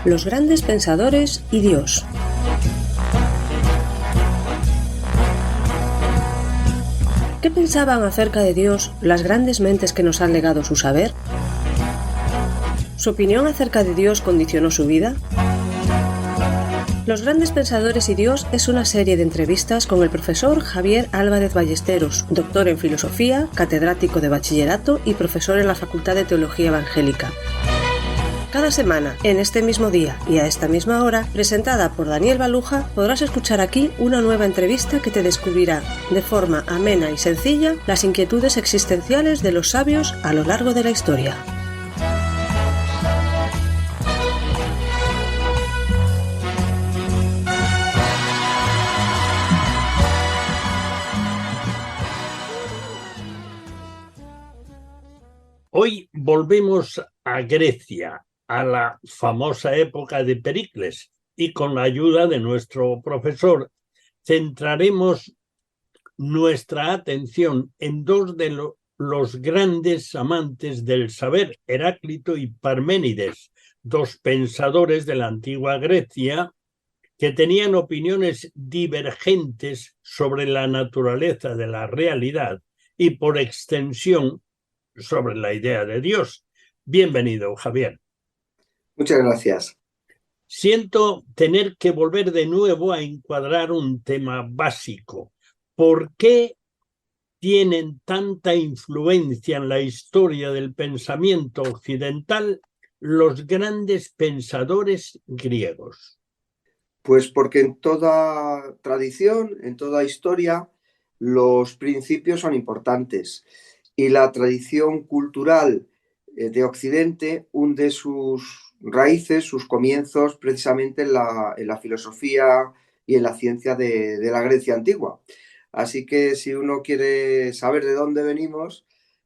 Los grandes pensadores y Dios. ¿Qué pensaban acerca de Dios las grandes mentes que nos han legado su saber? ¿Su opinión acerca de Dios condicionó su vida? Los grandes pensadores y Dios es una serie de entrevistas con el profesor Javier Álvarez Ballesteros, doctor en filosofía, catedrático de bachillerato y profesor en la Facultad de Teología Evangélica. Cada semana, en este mismo día y a esta misma hora, presentada por Daniel Baluja, podrás escuchar aquí una nueva entrevista que te descubrirá, de forma amena y sencilla, las inquietudes existenciales de los sabios a lo largo de la historia. Hoy volvemos a Grecia, a la famosa época de Pericles, y con la ayuda de nuestro profesor centraremos nuestra atención en dos de los grandes amantes del saber, Heráclito y Parménides, dos pensadores de la antigua Grecia que tenían opiniones divergentes sobre la naturaleza de la realidad y, por extensión, sobre la idea de Dios. Bienvenido, Javier. Muchas gracias. Siento tener que volver de nuevo a encuadrar un tema básico. ¿Por qué tienen tanta influencia en la historia del pensamiento occidental los grandes pensadores griegos? Pues porque en toda tradición, en toda historia, los principios son importantes. Y la tradición cultural de Occidente hunde sus raíces, sus comienzos, precisamente en la filosofía y en la ciencia de la Grecia antigua. Así que si uno quiere saber de dónde venimos,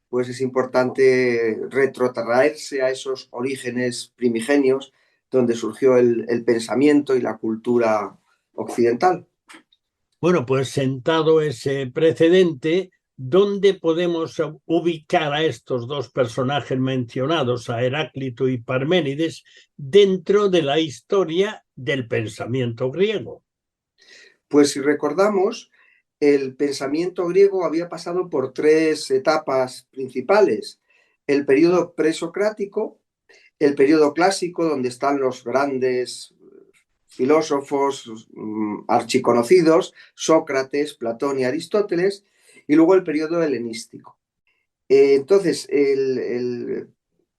pues es importante retrotraerse a esos orígenes primigenios donde surgió el pensamiento y la cultura occidental. Bueno, pues sentado ese precedente, ¿dónde podemos ubicar a estos dos personajes mencionados, a Heráclito y Parménides, dentro de la historia del pensamiento griego? Pues si recordamos, el pensamiento griego había pasado por tres etapas principales. El periodo presocrático, el periodo clásico, donde están los grandes filósofos archiconocidos, Sócrates, Platón y Aristóteles, y luego el periodo helenístico. Entonces, el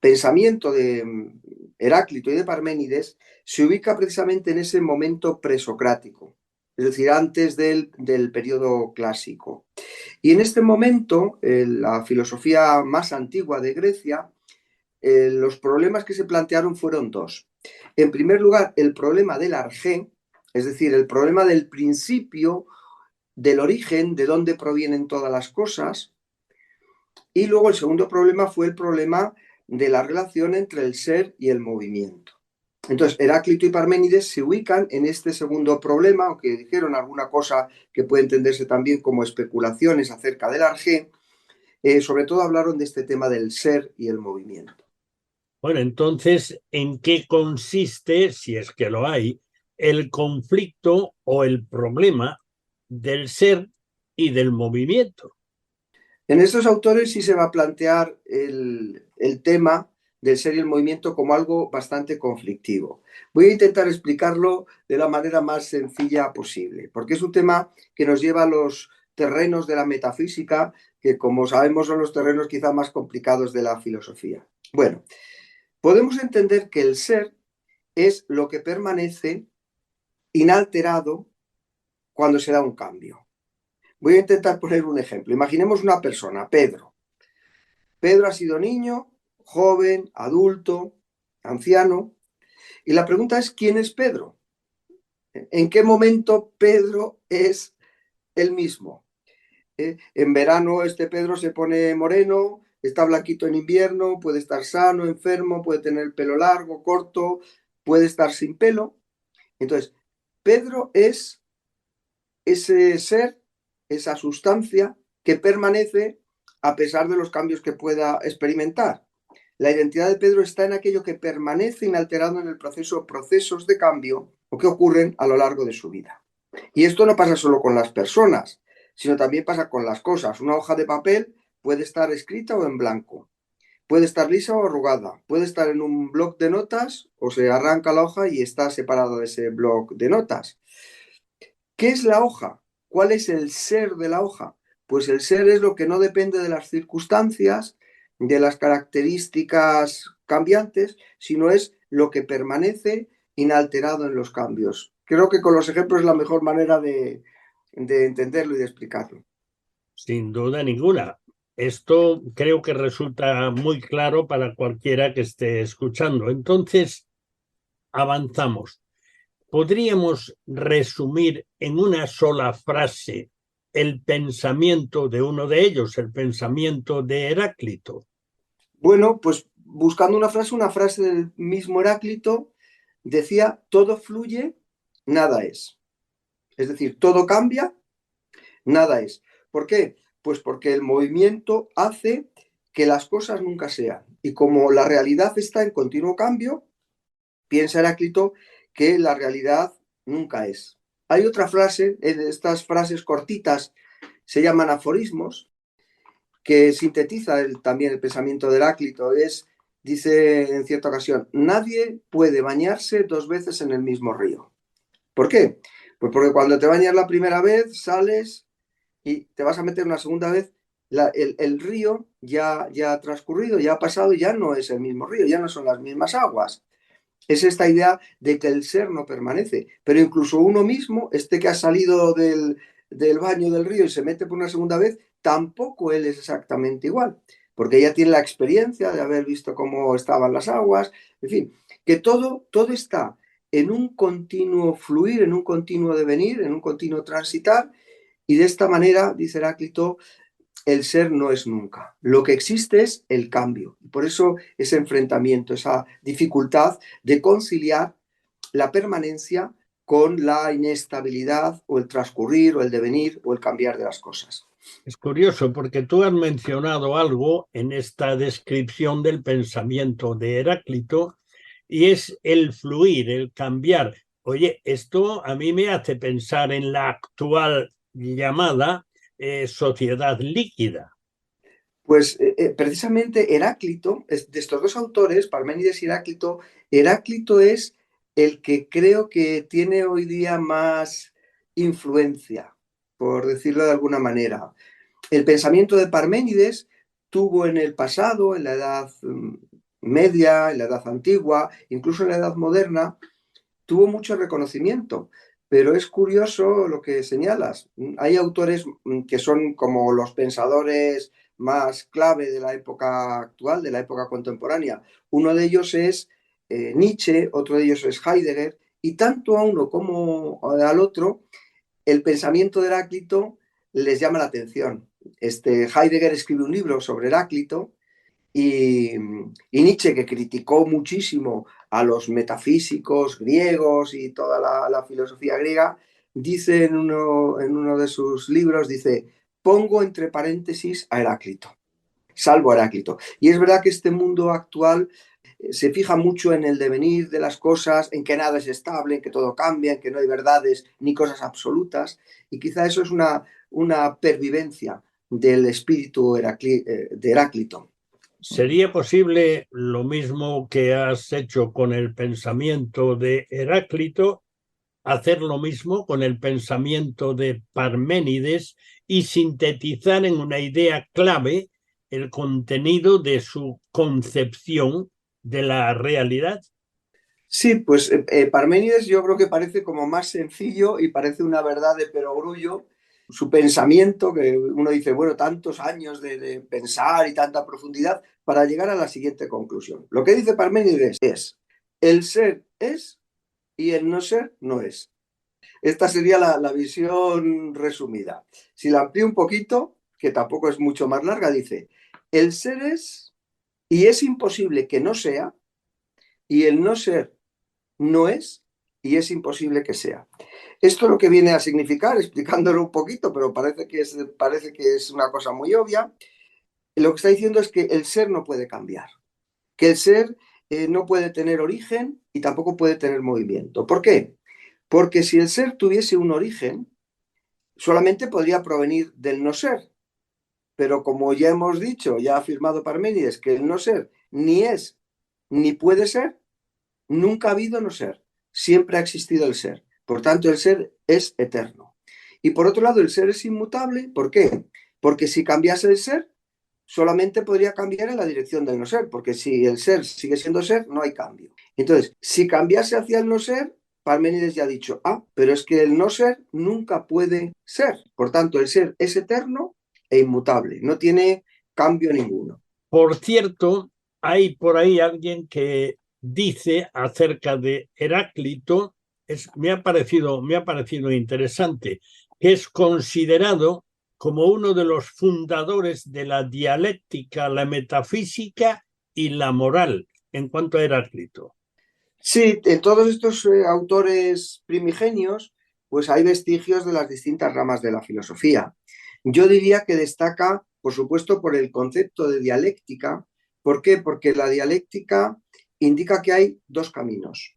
pensamiento de Heráclito y de Parménides se ubica precisamente en ese momento presocrático, es decir, antes del periodo clásico. Y en este momento, la filosofía más antigua de Grecia, los problemas que se plantearon fueron dos. En primer lugar, el problema del arjé, es decir, el problema del principio, del origen, de dónde provienen todas las cosas. Y luego el segundo problema fue el problema de la relación entre el ser y el movimiento. Entonces, Heráclito y Parménides se ubican en este segundo problema, aunque dijeron alguna cosa que puede entenderse también como especulaciones acerca del arjé, sobre todo hablaron de este tema del ser y el movimiento. Bueno, entonces, ¿en qué consiste, si es que lo hay, el conflicto o el problema del ser y del movimiento? En estos autores sí se va a plantear el tema del ser y el movimiento como algo bastante conflictivo. Voy a intentar explicarlo de la manera más sencilla posible, porque es un tema que nos lleva a los terrenos de la metafísica, que como sabemos son los terrenos quizá más complicados de la filosofía. Bueno, podemos entender que el ser es lo que permanece inalterado cuando se da un cambio. Voy a intentar poner un ejemplo. Imaginemos una persona, Pedro. Pedro ha sido niño, joven, adulto, anciano. Y la pregunta es, ¿quién es Pedro? ¿En qué momento Pedro es el mismo? En verano este Pedro se pone moreno, está blanquito en invierno, puede estar sano, enfermo, puede tener el pelo largo, corto, puede estar sin pelo. Entonces, Pedro es ese ser, esa sustancia que permanece a pesar de los cambios que pueda experimentar. La identidad de Pedro está en aquello que permanece inalterado en el proceso, procesos de cambio o que ocurren a lo largo de su vida. Y esto no pasa solo con las personas, sino también pasa con las cosas. Una hoja de papel puede estar escrita o en blanco, puede estar lisa o arrugada, puede estar en un bloc de notas o se arranca la hoja y está separado de ese bloc de notas. ¿Qué es la hoja? ¿Cuál es el ser de la hoja? Pues el ser es lo que no depende de las circunstancias, de las características cambiantes, sino es lo que permanece inalterado en los cambios. Creo que con los ejemplos es la mejor manera de entenderlo y de explicarlo. Sin duda ninguna. Esto creo que resulta muy claro para cualquiera que esté escuchando. Entonces, avanzamos. ¿Podríamos resumir en una sola frase el pensamiento de uno de ellos, el pensamiento de Heráclito? Bueno, pues buscando una frase del mismo Heráclito, decía, todo fluye, nada es. Es decir, todo cambia, nada es. ¿Por qué? Pues porque el movimiento hace que las cosas nunca sean. Y como la realidad está en continuo cambio, piensa Heráclito que la realidad nunca es. Hay otra frase, estas frases cortitas se llaman aforismos, que sintetiza también el pensamiento de Heráclito. Dice en cierta ocasión, nadie puede bañarse dos veces en el mismo río. ¿Por qué? Pues porque cuando te bañas la primera vez, sales y te vas a meter una segunda vez, el río ya ha transcurrido, ya ha pasado, ya no es el mismo río, ya no son las mismas aguas. Es esta idea de que el ser no permanece, pero incluso uno mismo, que ha salido del baño del río y se mete por una segunda vez, tampoco él es exactamente igual, porque ya tiene la experiencia de haber visto cómo estaban las aguas, en fin, que todo está en un continuo fluir, en un continuo devenir, en un continuo transitar, y de esta manera, dice Heráclito, el ser no es nunca. Lo que existe es el cambio. Por eso ese enfrentamiento, esa dificultad de conciliar la permanencia con la inestabilidad o el transcurrir o el devenir o el cambiar de las cosas. Es curioso porque tú has mencionado algo en esta descripción del pensamiento de Heráclito y es el fluir, el cambiar. Oye, esto a mí me hace pensar en la actual llamada sociedad líquida. Pues precisamente Heráclito, de estos dos autores, Parménides y Heráclito, Heráclito es el que creo que tiene hoy día más influencia, por decirlo de alguna manera. El pensamiento de Parménides tuvo en el pasado, en la Edad Media, en la Edad Antigua, incluso en la Edad Moderna, tuvo mucho reconocimiento. Pero es curioso lo que señalas. Hay autores que son como los pensadores más clave de la época actual, de la época contemporánea. Uno de ellos es Nietzsche, otro de ellos es Heidegger, y tanto a uno como al otro, el pensamiento de Heráclito les llama la atención. Heidegger escribe un libro sobre Heráclito y Nietzsche, que criticó muchísimo a los metafísicos griegos y toda la filosofía griega, dice en uno de sus libros, dice, pongo entre paréntesis a Heráclito, salvo a Heráclito. Y es verdad que este mundo actual se fija mucho en el devenir de las cosas, en que nada es estable, en que todo cambia, en que no hay verdades ni cosas absolutas, y quizá eso es una pervivencia del espíritu de Heráclito. ¿Sería posible lo mismo que has hecho con el pensamiento de Heráclito, hacer lo mismo con el pensamiento de Parménides y sintetizar en una idea clave el contenido de su concepción de la realidad? Sí, pues Parménides yo creo que parece como más sencillo y parece una verdad de perogrullo. Su pensamiento, que uno dice, bueno, tantos años de pensar y tanta profundidad para llegar a la siguiente conclusión. Lo que dice Parménides es, el ser es y el no ser no es. Esta sería la visión resumida. Si la amplío un poquito, que tampoco es mucho más larga, dice, el ser es y es imposible que no sea, y el no ser no es y es imposible que sea. Esto lo que viene a significar, explicándolo un poquito, pero parece que es una cosa muy obvia, lo que está diciendo es que el ser no puede cambiar. que el ser no puede tener origen y tampoco puede tener movimiento. ¿Por qué? Porque si el ser tuviese un origen, solamente podría provenir del no ser. Pero como ya hemos dicho, ya ha afirmado Parménides, que el no ser ni es ni puede ser, nunca ha habido no ser. Siempre ha existido el ser. Por tanto, el ser es eterno. Y por otro lado, el ser es inmutable. ¿Por qué? Porque si cambiase el ser, solamente podría cambiar en la dirección del no ser, porque si el ser sigue siendo ser, no hay cambio. Entonces, si cambiase hacia el no ser, Parménides ya ha dicho, pero es que el no ser nunca puede ser. Por tanto, el ser es eterno e inmutable, no tiene cambio ninguno. Por cierto, hay por ahí alguien que dice acerca de Heráclito, me ha parecido interesante, que es considerado como uno de los fundadores de la dialéctica, la metafísica y la moral en cuanto a Heráclito. Sí, en todos estos autores primigenios, pues hay vestigios de las distintas ramas de la filosofía. Yo diría que destaca, por supuesto, por el concepto de dialéctica. ¿Por qué? Porque la dialéctica indica que hay dos caminos.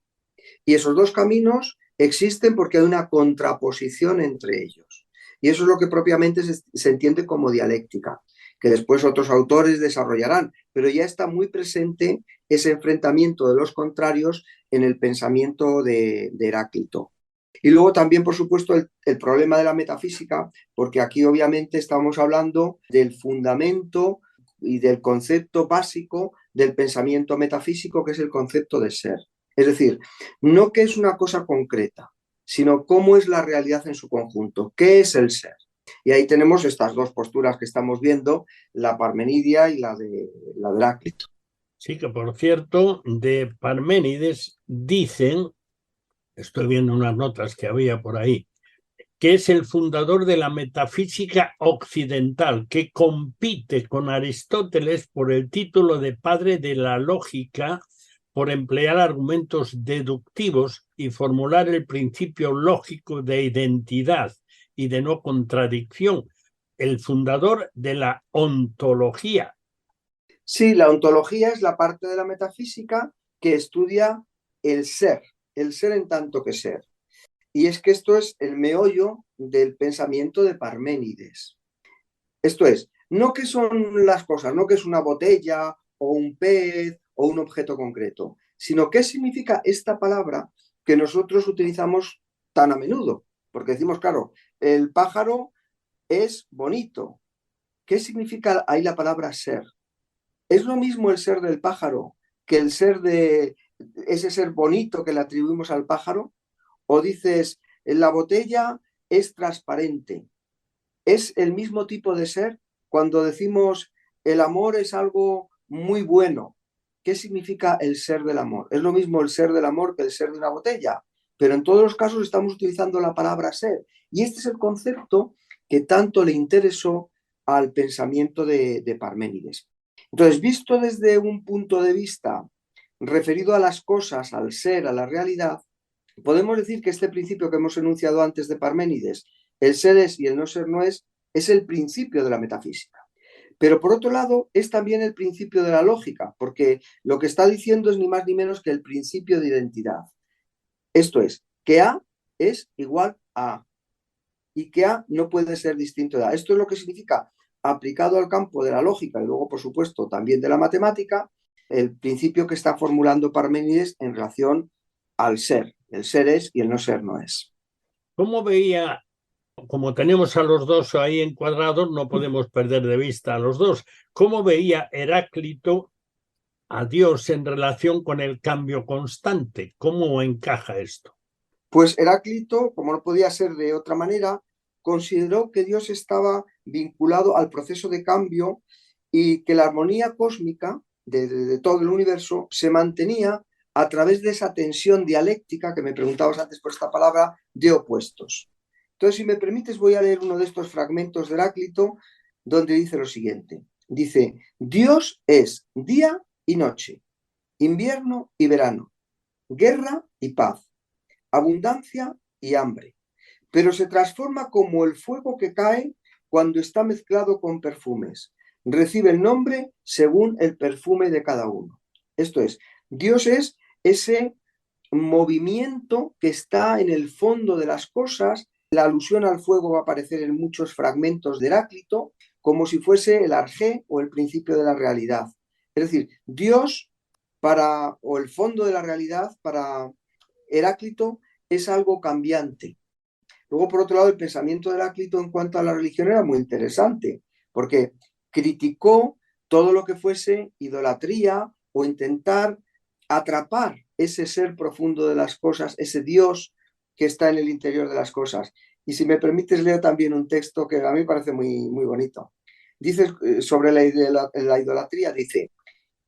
Y esos dos caminos existen porque hay una contraposición entre ellos. Y eso es lo que propiamente se entiende como dialéctica, que después otros autores desarrollarán, pero ya está muy presente ese enfrentamiento de los contrarios en el pensamiento de Heráclito. Y luego también, por supuesto, el problema de la metafísica, porque aquí obviamente estamos hablando del fundamento y del concepto básico del pensamiento metafísico, que es el concepto de ser. Es decir, no qué es una cosa concreta, sino cómo es la realidad en su conjunto, qué es el ser. Y ahí tenemos estas dos posturas que estamos viendo, la parmenidia y la de Heráclito. Sí, que por cierto, de Parménides dicen, estoy viendo unas notas que había por ahí, que es el fundador de la metafísica occidental, que compite con Aristóteles por el título de padre de la lógica, por emplear argumentos deductivos y formular el principio lógico de identidad y de no contradicción, el fundador de la ontología. Sí, la ontología es la parte de la metafísica que estudia el ser en tanto que ser. Y es que esto es el meollo del pensamiento de Parménides. Esto es, no qué son las cosas, no qué es una botella o un pez o un objeto concreto, sino qué significa esta palabra que nosotros utilizamos tan a menudo. Porque decimos, claro, el pájaro es bonito. ¿Qué significa ahí la palabra ser? ¿Es lo mismo el ser del pájaro que el ser de ese ser bonito que le atribuimos al pájaro? ¿O dices, la botella es transparente? ¿Es el mismo tipo de ser? Cuando decimos el amor es algo muy bueno, ¿qué significa el ser del amor? ¿Es lo mismo el ser del amor que el ser de una botella? Pero en todos los casos estamos utilizando la palabra ser. Y este es el concepto que tanto le interesó al pensamiento de Parménides. Entonces, visto desde un punto de vista referido a las cosas, al ser, a la realidad, podemos decir que este principio que hemos enunciado antes de Parménides, el ser es y el no ser no es el principio de la metafísica. Pero por otro lado, es también el principio de la lógica, porque lo que está diciendo es ni más ni menos que el principio de identidad. Esto es, que A es igual a A y que A no puede ser distinto de A. Esto es lo que significa, aplicado al campo de la lógica y luego, por supuesto, también de la matemática, el principio que está formulando Parménides en relación al ser. El ser es y el no ser no es. ¿Cómo veía? Como tenemos a los dos ahí encuadrados, no podemos perder de vista a los dos. ¿Cómo veía Heráclito a Dios en relación con el cambio constante? ¿Cómo encaja esto? Pues Heráclito, como no podía ser de otra manera, consideró que Dios estaba vinculado al proceso de cambio y que la armonía cósmica de todo el universo se mantenía a través de esa tensión dialéctica que me preguntabas antes por esta palabra, de opuestos. Entonces, si me permites, voy a leer uno de estos fragmentos de Heráclito donde dice lo siguiente. Dice, Dios es día y noche, invierno y verano, guerra y paz, abundancia y hambre, pero se transforma como el fuego que cae cuando está mezclado con perfumes. Recibe el nombre según el perfume de cada uno. Esto es, Dios es ese movimiento que está en el fondo de las cosas. La alusión al fuego va a aparecer en muchos fragmentos de Heráclito, como si fuese el arjé o el principio de la realidad. Es decir, Dios o el fondo de la realidad para Heráclito es algo cambiante. Luego, por otro lado, el pensamiento de Heráclito en cuanto a la religión era muy interesante, porque criticó todo lo que fuese idolatría o intentar atrapar ese ser profundo de las cosas, ese Dios que está en el interior de las cosas. Y si me permites, leo también un texto que a mí me parece muy, muy bonito. Dice sobre la idolatría, dice,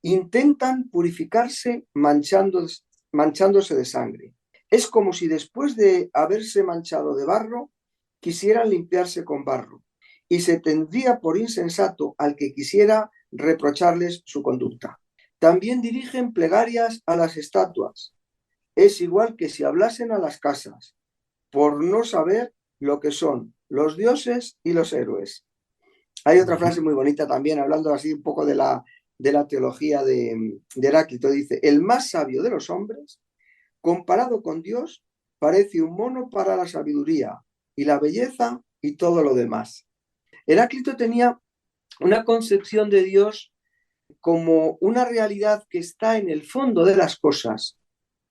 intentan purificarse manchándose de sangre. Es como si después de haberse manchado de barro, quisieran limpiarse con barro, y se tendría por insensato al que quisiera reprocharles su conducta. También dirigen plegarias a las estatuas. Es igual que si hablasen a las casas, por no saber lo que son los dioses y los héroes. Hay otra frase muy bonita también, hablando así un poco de la teología de Heráclito. Dice, el más sabio de los hombres, comparado con Dios, parece un mono para la sabiduría y la belleza y todo lo demás. Heráclito tenía una concepción de Dios como una realidad que está en el fondo de las cosas,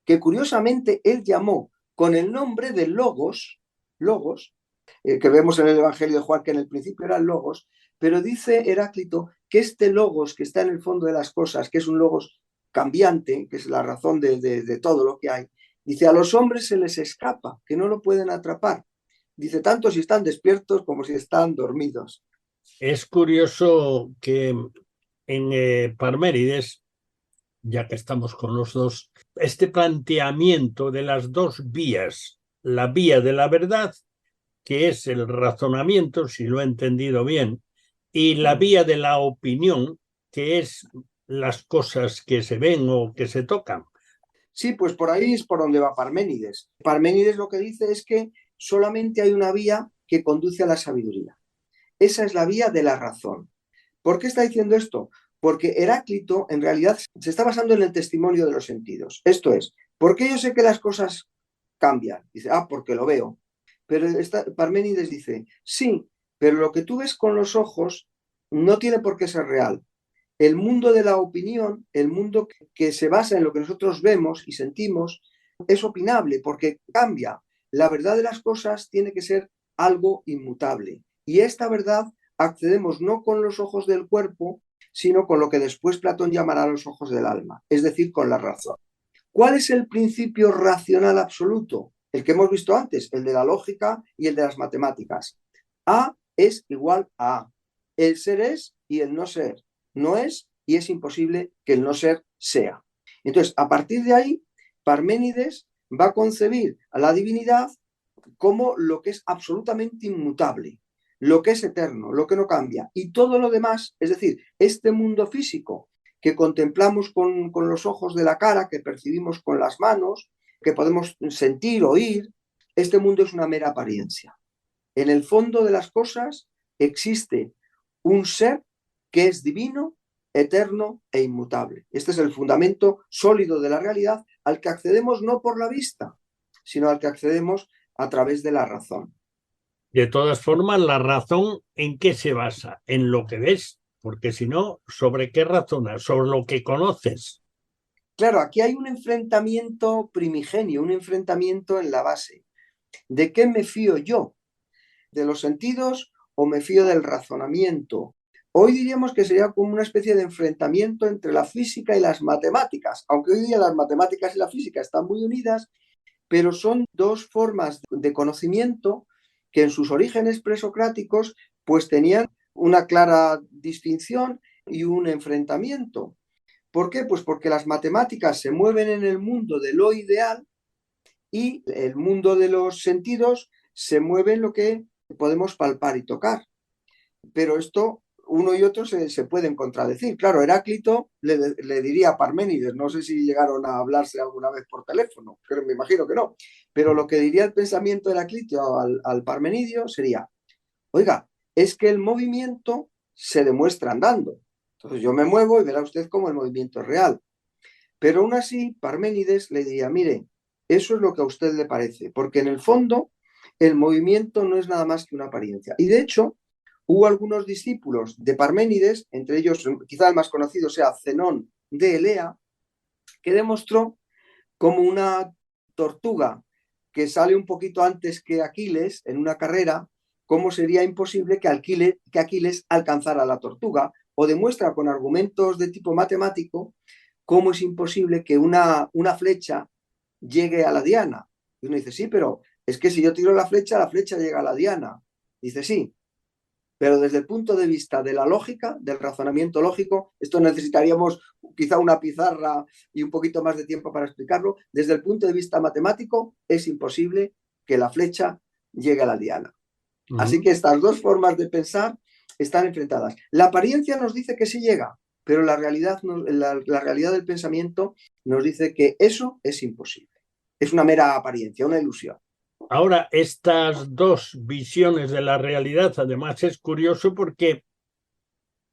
que curiosamente él llamó con el nombre de Logos, que vemos en el Evangelio de Juan, que en el principio era el Logos, pero dice Heráclito que este Logos que está en el fondo de las cosas, que es un Logos cambiante, que es la razón de todo lo que hay, dice, a los hombres se les escapa, que no lo pueden atrapar. Dice, tanto si están despiertos como si están dormidos. Es curioso que en Parménides, ya que estamos con los dos, este planteamiento de las dos vías, la vía de la verdad, que es el razonamiento, si lo he entendido bien, y la vía de la opinión, que es las cosas que se ven o que se tocan. Sí, pues por ahí es por donde va Parménides. Parménides lo que dice es que solamente hay una vía que conduce a la sabiduría. Esa es la vía de la razón. ¿Por qué está diciendo esto? Porque Heráclito en realidad se está basando en el testimonio de los sentidos. Esto es, ¿por qué yo sé que las cosas cambian? Dice, porque lo veo. Pero Parménides dice, sí, pero lo que tú ves con los ojos no tiene por qué ser real. El mundo de la opinión, el mundo que se basa en lo que nosotros vemos y sentimos, es opinable porque cambia. La verdad de las cosas tiene que ser algo inmutable. Y esta verdad accedemos no con los ojos del cuerpo, sino con lo que después Platón llamará los ojos del alma, es decir, con la razón. ¿Cuál es el principio racional absoluto? El que hemos visto antes, el de la lógica y el de las matemáticas. A es igual a A. El ser es y el no ser no es, y es imposible que el no ser sea. Entonces, a partir de ahí, Parménides va a concebir a la divinidad como lo que es absolutamente inmutable, lo que es eterno, lo que no cambia. Y todo lo demás, es decir, este mundo físico que contemplamos con los ojos de la cara, que percibimos con las manos, que podemos sentir, oír, este mundo es una mera apariencia. En el fondo de las cosas existe un ser que es divino, eterno e inmutable. Este es el fundamento sólido de la realidad al que accedemos no por la vista, sino al que accedemos a través de la razón. De todas formas, la razón, ¿en qué se basa? En lo que ves, porque si no, ¿sobre qué razonas? Sobre lo que conoces. Claro, aquí hay un enfrentamiento primigenio, un enfrentamiento en la base. ¿De qué me fío yo? ¿De los sentidos o me fío del razonamiento? Hoy diríamos que sería como una especie de enfrentamiento entre la física y las matemáticas, aunque hoy día las matemáticas y la física están muy unidas, pero son dos formas de conocimiento que en sus orígenes presocráticos pues tenían una clara distinción y un enfrentamiento. ¿Por qué? Pues porque las matemáticas se mueven en el mundo de lo ideal y el mundo de los sentidos se mueve en lo que podemos palpar y tocar. Pero esto, uno y otro se pueden contradecir. Claro, Heráclito le diría a Parménides, no sé si llegaron a hablarse alguna vez por teléfono, pero me imagino que no, pero lo que diría el pensamiento de Heráclito al Parmenidio sería, oiga, es que el movimiento se demuestra andando. Entonces yo me muevo y verá usted cómo el movimiento es real. Pero aún así, Parménides le diría, mire, eso es lo que a usted le parece, porque en el fondo el movimiento no es nada más que una apariencia. Y de hecho, hubo algunos discípulos de Parménides, entre ellos quizá el más conocido sea Zenón de Elea, que demostró como una tortuga que sale un poquito antes que Aquiles en una carrera, cómo sería imposible que Aquiles alcanzara a la tortuga, o demuestra con argumentos de tipo matemático cómo es imposible que una flecha llegue a la diana. Y uno dice, sí, pero es que si yo tiro la flecha llega a la diana. Dice, sí, pero desde el punto de vista de la lógica, del razonamiento lógico, esto necesitaríamos quizá una pizarra y un poquito más de tiempo para explicarlo. Desde el punto de vista matemático, es imposible que la flecha llegue a la diana. Así que estas dos formas de pensar están enfrentadas. La apariencia nos dice que sí llega, pero la realidad del pensamiento nos dice que eso es imposible. Es una mera apariencia, una ilusión. Ahora, estas dos visiones de la realidad, además, es curioso porque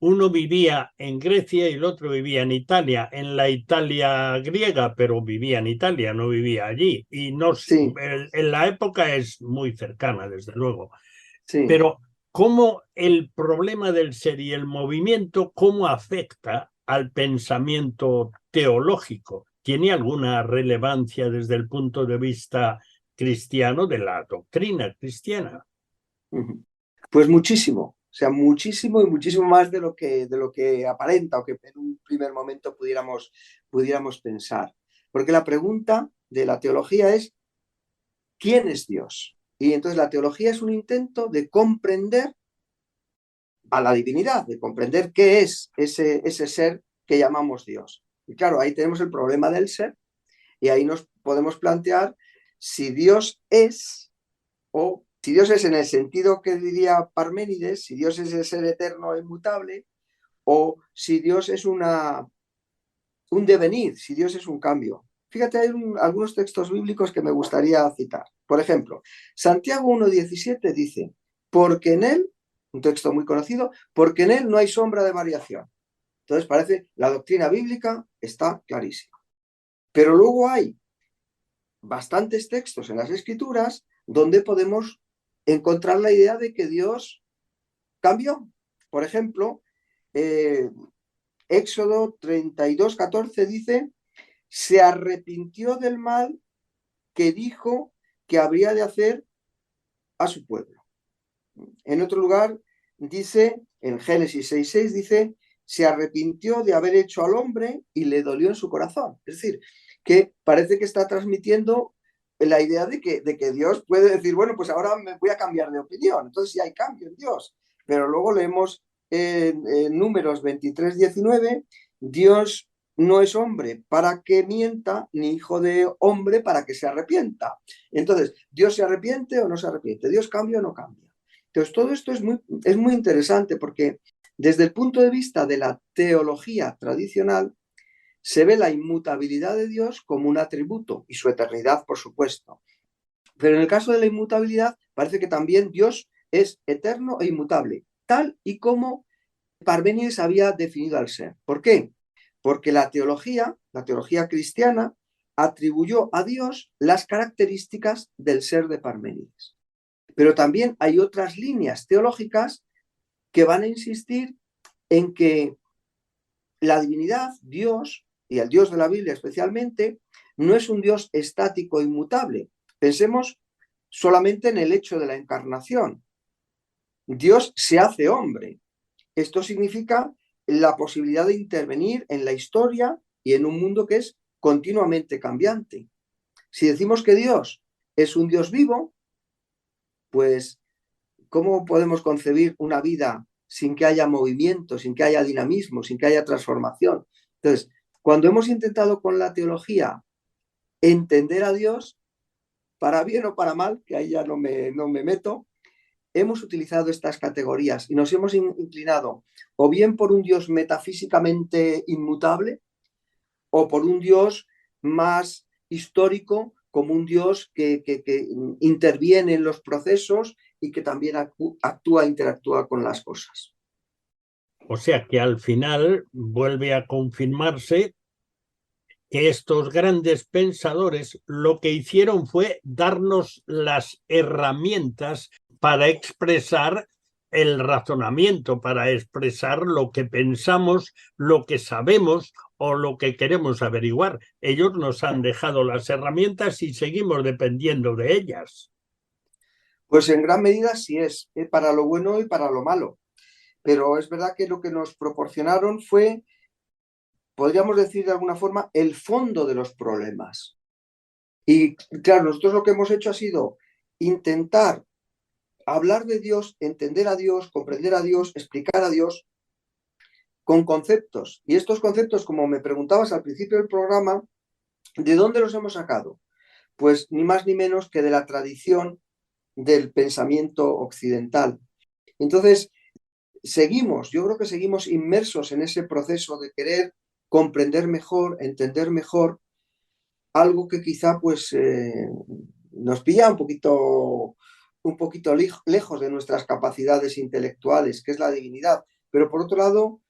uno vivía en Grecia y el otro vivía en Italia, en la Italia griega, pero vivía en Italia, no vivía allí. Y no, Sí, en la época es muy cercana, desde luego. sí. Pero ¿cómo el problema del ser y el movimiento, cómo afecta al pensamiento teológico? ¿Tiene alguna relevancia desde el punto de vista cristiano, de la doctrina cristiana? Pues muchísimo, o sea, muchísimo y muchísimo más de lo que aparenta o que en un primer momento pudiéramos pensar. Porque la pregunta de la teología es, ¿quién es Dios? Y entonces la teología es un intento de comprender a la divinidad, de comprender qué es ese ser que llamamos Dios. Y claro, ahí tenemos el problema del ser y ahí nos podemos plantear si Dios es o si Dios es en el sentido que diría Parménides, si Dios es el ser eterno e inmutable, o si Dios es un devenir, si Dios es un cambio. Fíjate, hay algunos textos bíblicos que me gustaría citar. Por ejemplo, Santiago 1,17 dice, porque en él, un texto muy conocido, porque en él no hay sombra de variación. Entonces parece, la doctrina bíblica está clarísima. Pero luego hay bastantes textos en las Escrituras donde podemos encontrar la idea de que Dios cambió. Por ejemplo, Éxodo 32:14 dice, se arrepintió del mal que dijo que habría de hacer a su pueblo. En otro lugar dice, en Génesis 6:6 dice, se arrepintió de haber hecho al hombre y le dolió en su corazón. Es decir, que parece que está transmitiendo la idea de que Dios puede decir, bueno, pues ahora me voy a cambiar de opinión. Entonces sí hay cambio en Dios. Pero luego leemos en Números 23:19, Dios no es hombre para que mienta, ni hijo de hombre para que se arrepienta. Entonces, ¿Dios se arrepiente o no se arrepiente? ¿Dios cambia o no cambia? Entonces, todo esto es muy interesante porque desde el punto de vista de la teología tradicional, se ve la inmutabilidad de Dios como un atributo y su eternidad, por supuesto. Pero en el caso de la inmutabilidad, parece que también Dios es eterno e inmutable, tal y como Parménides había definido al ser. ¿Por qué? Porque la teología cristiana, atribuyó a Dios las características del ser de Parménides. Pero también hay otras líneas teológicas que van a insistir en que la divinidad, Dios, y el Dios de la Biblia especialmente, no es un Dios estático, inmutable. Pensemos solamente en el hecho de la encarnación. Dios se hace hombre. Esto significa la posibilidad de intervenir en la historia y en un mundo que es continuamente cambiante. Si decimos que Dios es un Dios vivo, pues ¿cómo podemos concebir una vida sin que haya movimiento, sin que haya dinamismo, sin que haya transformación? Entonces, cuando hemos intentado con la teología entender a Dios, para bien o para mal, que ahí ya no me meto, hemos utilizado estas categorías y nos hemos inclinado o bien por un Dios metafísicamente inmutable o por un Dios más histórico, como un Dios que interviene en los procesos y que también interactúa con las cosas. O sea que al final vuelve a confirmarse que estos grandes pensadores lo que hicieron fue darnos las herramientas para expresar el razonamiento, para expresar lo que pensamos, lo que sabemos o lo que queremos averiguar. Ellos nos han dejado las herramientas y seguimos dependiendo de ellas. Pues en gran medida sí es, para lo bueno y para lo malo. Pero es verdad que lo que nos proporcionaron fue, podríamos decir de alguna forma, el fondo de los problemas. Y claro, nosotros lo que hemos hecho ha sido intentar hablar de Dios, entender a Dios, comprender a Dios, explicar a Dios con conceptos. Y estos conceptos, como me preguntabas al principio del programa, ¿de dónde los hemos sacado? Pues ni más ni menos que de la tradición del pensamiento occidental. Entonces, yo creo que seguimos inmersos en ese proceso de querer comprender mejor, entender mejor algo que quizá pues nos pilla un poquito lejos de nuestras capacidades intelectuales, que es la divinidad. Pero por otro lado,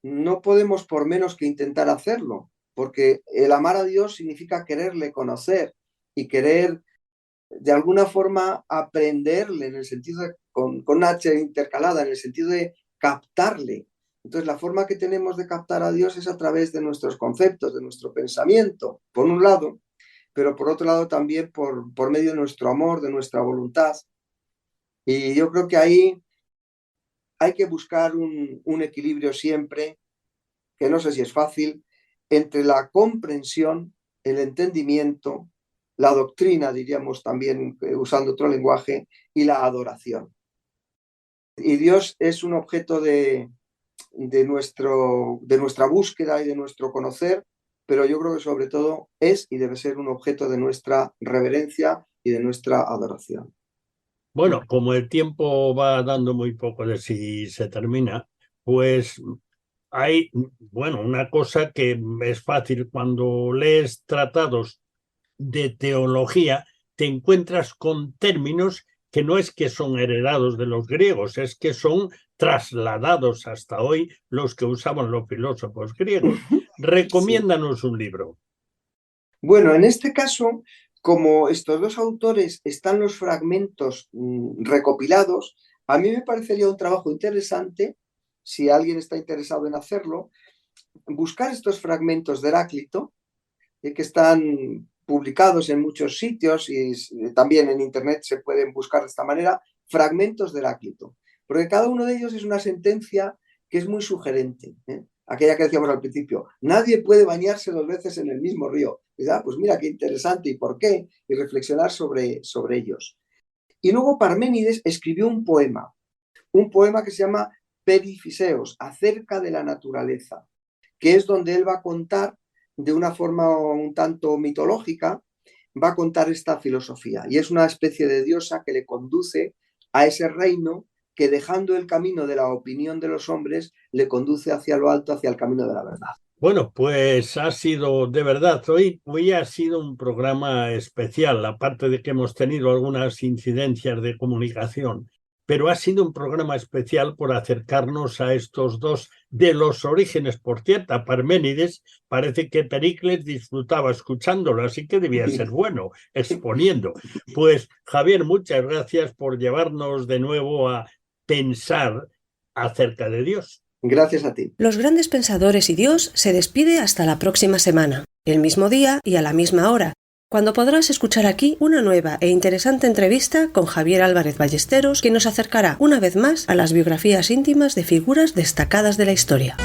no podemos por menos que intentar hacerlo, porque el amar a Dios significa quererle conocer y querer de alguna forma aprenderle, en el sentido de, con H intercalada, en el sentido de captarle. Entonces, la forma que tenemos de captar a Dios es a través de nuestros conceptos, de nuestro pensamiento, por un lado, pero por otro lado también por medio de nuestro amor, de nuestra voluntad. Y yo creo que ahí hay que buscar un equilibrio siempre, que no sé si es fácil, entre la comprensión, el entendimiento, la doctrina, diríamos también, usando otro lenguaje, y la adoración. Y Dios es un objeto de nuestra búsqueda y de nuestro conocer, pero yo creo que sobre todo es y debe ser un objeto de nuestra reverencia y de nuestra adoración. Bueno, como el tiempo va dando muy poco de sí se termina, pues hay, bueno, una cosa que es fácil cuando lees tratados de teología, te encuentras con términos que no es que son heredados de los griegos, es que son trasladados hasta hoy los que usaban los filósofos griegos. Recomiéndanos un libro. Bueno, en este caso, como estos dos autores están los fragmentos recopilados, a mí me parecería un trabajo interesante, si alguien está interesado en hacerlo, buscar estos fragmentos de Heráclito, que están publicados en muchos sitios y también en internet se pueden buscar de esta manera, fragmentos de Heráclito, porque cada uno de ellos es una sentencia que es muy sugerente, aquella que decíamos al principio, nadie puede bañarse 2 veces en el mismo río. Pues mira qué interesante y por qué, y reflexionar sobre ellos. Y luego Parménides escribió un poema que se llama Perifiseos, acerca de la naturaleza, que es donde él va a contar de una forma un tanto mitológica, va a contar esta filosofía. Y es una especie de diosa que le conduce a ese reino que, dejando el camino de la opinión de los hombres, le conduce hacia lo alto, hacia el camino de la verdad. Bueno, pues ha sido, de verdad, hoy ha sido un programa especial, aparte de que hemos tenido algunas incidencias de comunicación, pero ha sido un programa especial por acercarnos a estos dos de los orígenes. Por cierto, a Parménides parece que Pericles disfrutaba escuchándolo, así que debía ser bueno exponiendo. Pues Javier, muchas gracias por llevarnos de nuevo a pensar acerca de Dios. Gracias a ti. Los grandes pensadores y Dios se despide hasta la próxima semana, el mismo día y a la misma hora, cuando podrás escuchar aquí una nueva e interesante entrevista con Javier Álvarez Ballesteros, que nos acercará una vez más a las biografías íntimas de figuras destacadas de la historia.